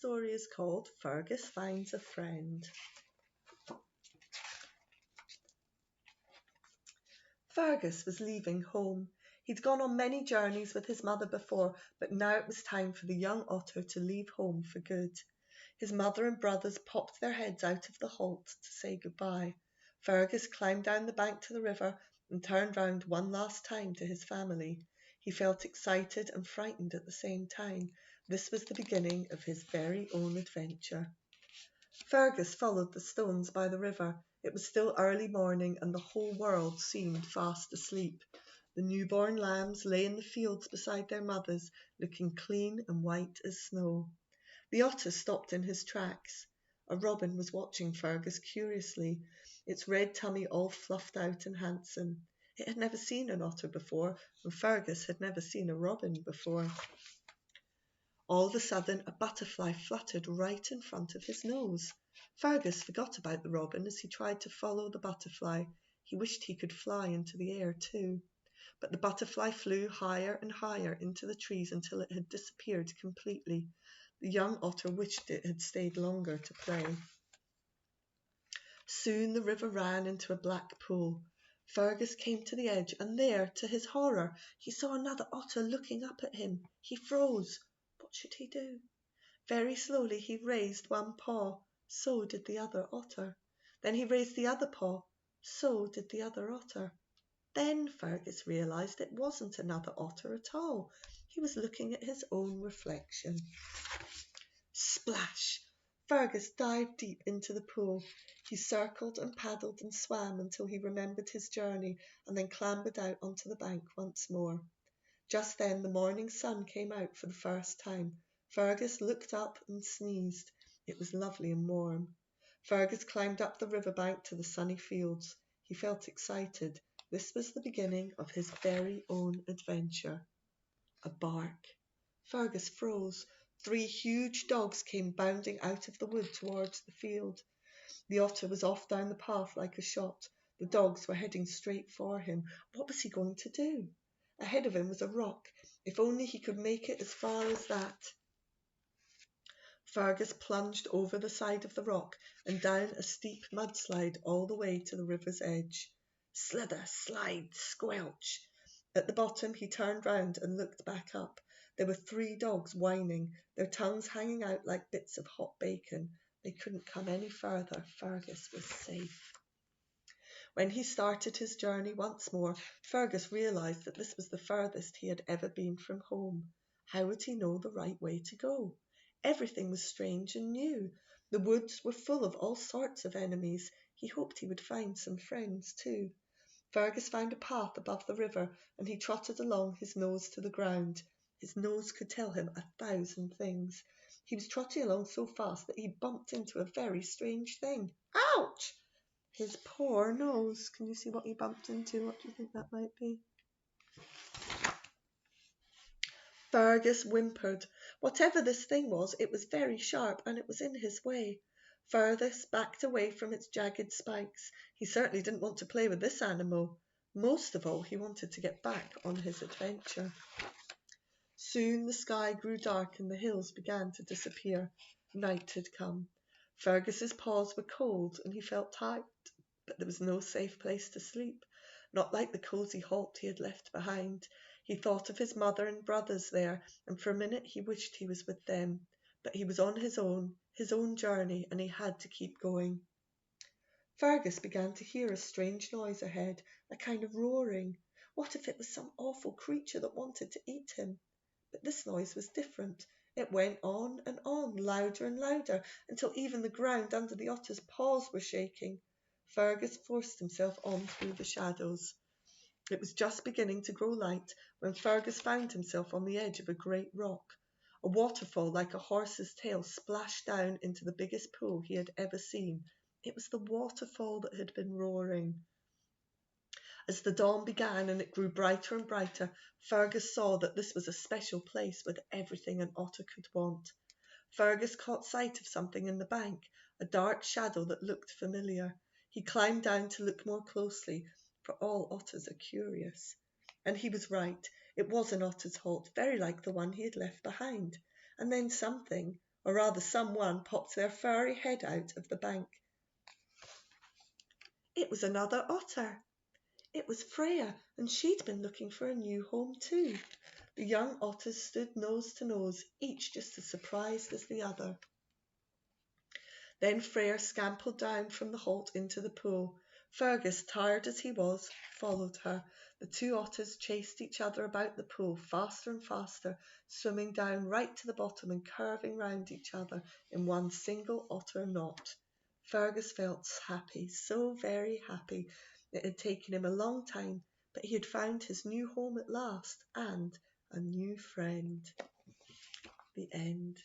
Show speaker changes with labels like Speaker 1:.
Speaker 1: story is called Fergus Finds a Friend. Fergus was leaving home. He'd gone on many journeys with his mother before, but now it was time for the young otter to leave home for good. His mother and brothers popped their heads out of the halt to say goodbye. Fergus climbed down the bank to the river and turned round one last time to his family. He felt excited and frightened at the same time. This was the beginning of his very own adventure. Fergus followed the stones by the river. It was still early morning and the whole world seemed fast asleep. The newborn lambs lay in the fields beside their mothers, looking clean and white as snow. The otter stopped in his tracks. A robin was watching Fergus curiously, its red tummy all fluffed out and handsome. It had never seen an otter before, and Fergus had never seen a robin before. All of a sudden, a butterfly fluttered right in front of his nose. Fergus forgot about the robin as he tried to follow the butterfly. He wished he could fly into the air too. But the butterfly flew higher and higher into the trees until it had disappeared completely. The young otter wished it had stayed longer to play. Soon the river ran into a black pool. Fergus came to the edge, and there, to his horror, he saw another otter looking up at him. He froze. What should he do? Very slowly he raised one paw. So did the other otter. Then he raised the other paw. So did the other otter. Then Fergus realised it wasn't another otter at all. He was looking at his own reflection. Splash! Fergus dived deep into the pool. He circled and paddled and swam until he remembered his journey and then clambered out onto the bank once more. Just then the morning sun came out for the first time. Fergus looked up and sneezed. It was lovely and warm. Fergus climbed up the riverbank to the sunny fields. He felt excited. This was the beginning of his very own adventure. A bark. Fergus froze. 3 huge dogs came bounding out of the wood towards the field. The otter was off down the path like a shot. The dogs were heading straight for him. What was he going to do? Ahead of him was a rock. If only he could make it as far as that. Fergus plunged over the side of the rock and down a steep mudslide all the way to the river's edge. Slither, slide, squelch. At the bottom he turned round and looked back up. There were 3 dogs whining, their tongues hanging out like bits of hot bacon. They couldn't come any further. Fergus was safe. When he started his journey once more, Fergus realised that this was the furthest he had ever been from home. How would he know the right way to go? Everything was strange and new. The woods were full of all sorts of enemies. He hoped he would find some friends too. Fergus found a path above the river and he trotted along, his nose to the ground. His nose could tell him 1,000 things. He was trotting along so fast that he bumped into a very strange thing. Ouch! His poor nose. Can you see what he bumped into? What do you think that might be? Fergus whimpered. Whatever this thing was, it was very sharp and it was in his way. Fergus backed away from its jagged spikes. He certainly didn't want to play with this animal. Most of all, he wanted to get back on his adventure. Soon the sky grew dark and the hills began to disappear. Night had come. Fergus's paws were cold and he felt tired, but there was no safe place to sleep, not like the cosy halt he had left behind. He thought of his mother and brothers there, and for a minute he wished he was with them. But he was on his own journey, and he had to keep going. Fergus began to hear a strange noise ahead, a kind of roaring. What if it was some awful creature that wanted to eat him? But this noise was different. It went on and on, louder and louder, until even the ground under the otter's paws were shaking. Fergus forced himself on through the shadows. It was just beginning to grow light when Fergus found himself on the edge of a great rock. A waterfall like a horse's tail splashed down into the biggest pool he had ever seen. It was the waterfall that had been roaring. As the dawn began and it grew brighter and brighter, Fergus saw that this was a special place with everything an otter could want. Fergus caught sight of something in the bank, a dark shadow that looked familiar. He climbed down to look more closely, for all otters are curious. And he was right. It was an otter's halt, very like the one he had left behind. And then something, or rather someone, popped their furry head out of the bank. It was another otter. It was Freya, and she'd been looking for a new home too. The young otters stood nose to nose, each just as surprised as the other. Then Freya scampered down from the holt into the pool. Fergus, tired as he was, followed her. The two otters chased each other about the pool, faster and faster, swimming down right to the bottom and curving round each other in one single otter knot. Fergus felt happy, so very happy. It had taken him a long time, but he had found his new home at last, and a new friend. The end.